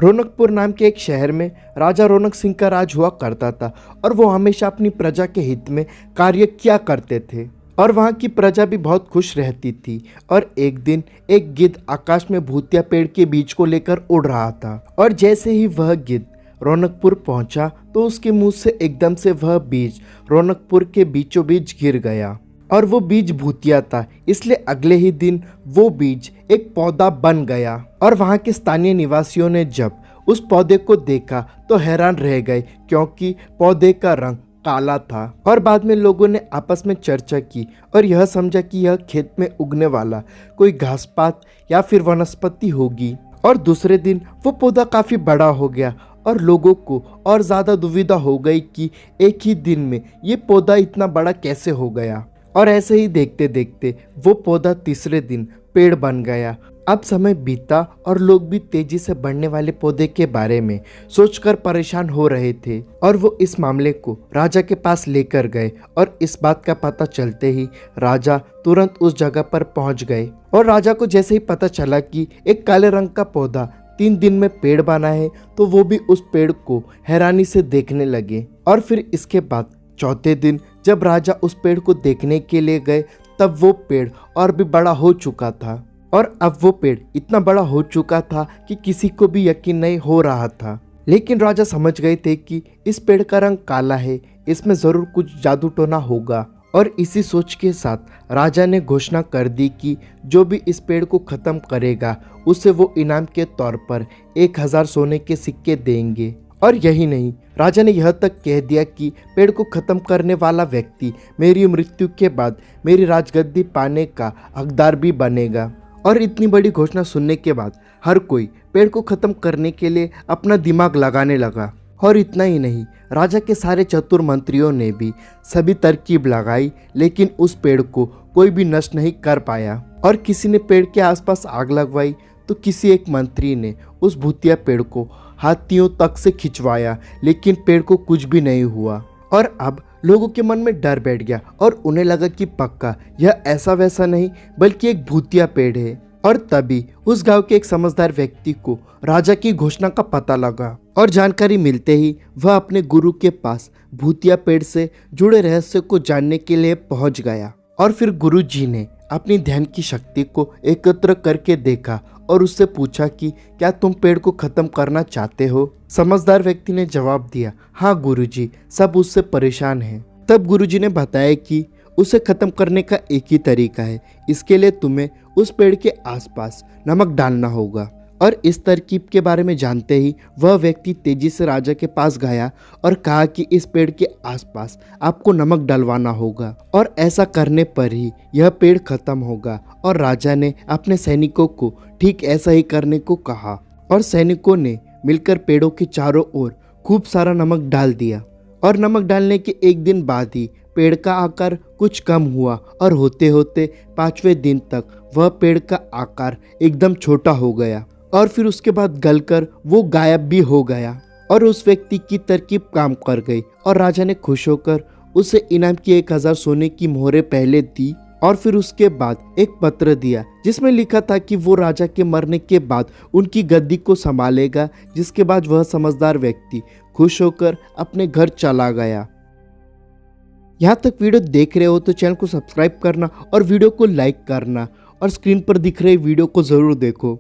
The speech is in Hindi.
रौनकपुर नाम के एक शहर में राजा रौनक सिंह का राज हुआ करता था और वो हमेशा अपनी प्रजा के हित में कार्य किया करते थे और वहाँ की प्रजा भी बहुत खुश रहती थी। और एक दिन एक गिद्ध आकाश में भूतिया पेड़ के बीज को लेकर उड़ रहा था और जैसे ही वह गिद्ध रौनकपुर पहुंचा तो उसके मुंह से एकदम से वह बीज रौनकपुर के बीचों बीच गिर गया और वो बीज भूतिया था, इसलिए अगले ही दिन वो बीज एक पौधा बन गया। और वहाँ के स्थानीय निवासियों ने जब उस पौधे को देखा तो हैरान रह गए क्योंकि पौधे का रंग काला था। और बाद में लोगों ने आपस में चर्चा की और यह समझा कि यह खेत में उगने वाला कोई घास पात या फिर वनस्पति होगी। और दूसरे दिन वो पौधा काफी बड़ा हो गया और लोगों को और ज्यादा दुविधा हो गई कि एक ही दिन में ये पौधा इतना बड़ा कैसे हो गया। और ऐसे ही देखते देखते वो पौधा तीसरे दिन पेड़ बन गया। अब समय बीता और लोग भी तेजी से बढ़ने वाले पौधे के बारे में सोचकर परेशान हो रहे थे और वो इस मामले को राजा के पास लेकर गए। और इस बात का पता चलते ही राजा तुरंत उस जगह पर पहुंच गए। और राजा को जैसे ही पता चला कि एक काले रंग का पौधा 3 दिन में पेड़ बना है तो वो भी उस पेड़ को हैरानी से देखने लगे। और फिर इसके बाद चौथे दिन जब राजा उस पेड़ को देखने के लिए गए तब वो पेड़ और भी बड़ा हो चुका था। और अब वो पेड़ इतना बड़ा हो चुका था कि किसी को भी यकीन नहीं हो रहा था। लेकिन राजा समझ गए थे कि इस पेड़ का रंग काला है, इसमें जरूर कुछ जादू टोना होगा। और इसी सोच के साथ राजा ने घोषणा कर दी कि जो भी इस पेड़ को खत्म करेगा उसे वो इनाम के तौर पर 1000 सोने के सिक्के देंगे। और यही नहीं, राजा ने यह तक कह दिया कि पेड़ को खत्म करने वाला व्यक्ति मेरी मृत्यु के बाद मेरी राजगद्दी पाने का हकदार भी बनेगा। और इतनी बड़ी घोषणा सुनने के बाद हर कोई पेड़ को खत्म करने के लिए अपना दिमाग लगाने लगा। और इतना ही नहीं, राजा के सारे चतुर मंत्रियों ने भी सभी तरकीब लगाई, लेकिन उस पेड़ को कोई भी नष्ट नहीं कर पाया। और किसी ने पेड़ के आसपास आग लगवाई तो किसी एक मंत्री ने उस भूतिया पेड़ को हाथियों तक से खिंचवाया, लेकिन पेड़ को कुछ भी नहीं हुआ। और अब लोगों के मन में डर बैठ गया और उन्हें लगा कि पक्का यह ऐसा वैसा नहीं बल्कि एक भूतिया पेड़ है। और तभी उस गांव के एक समझदार व्यक्ति को राजा की घोषणा का पता लगा और जानकारी मिलते ही वह अपने गुरु के पास भूतिया पेड़ से जुड़े रहस्य को जानने के लिए पहुंच गया। और फिर गुरु जी ने अपनी ध्यान की शक्ति को एकत्र करके देखा और उससे पूछा कि क्या तुम पेड़ को खत्म करना चाहते हो। समझदार व्यक्ति ने जवाब दिया, हाँ गुरुजी, सब उससे परेशान हैं। तब गुरुजी ने बताया कि उसे खत्म करने का एक ही तरीका है, इसके लिए तुम्हें उस पेड़ के आसपास नमक डालना होगा। और इस तरकीब के बारे में जानते ही वह व्यक्ति तेजी से राजा के पास गया और कहा कि इस पेड़ के आसपास आपको नमक डलवाना होगा और ऐसा करने पर ही यह पेड़ खत्म होगा। और राजा ने अपने सैनिकों को ठीक ऐसा ही करने को कहा और सैनिकों ने मिलकर पेड़ों के चारों ओर खूब सारा नमक डाल दिया। और नमक डालने के एक दिन बाद ही पेड़ का आकार कुछ कम हुआ और होते होते 5वें दिन तक वह पेड़ का आकार एकदम छोटा हो गया। और फिर उसके बाद गलकर वो गायब भी हो गया। और उस व्यक्ति की तरकीब काम कर गई और राजा ने खुश होकर उसे इनाम की 1000 सोने की मोहरें पहले दी। और फिर उसके बाद एक पत्र दिया जिसमें लिखा था कि वो राजा के मरने के बाद उनकी गद्दी को संभालेगा, जिसके बाद वह समझदार व्यक्ति खुश होकर अपने घर चला गया। यहाँ तक वीडियो देख रहे हो तो चैनल को सब्सक्राइब करना और वीडियो को लाइक करना और स्क्रीन पर दिख रहे वीडियो को जरूर देखो।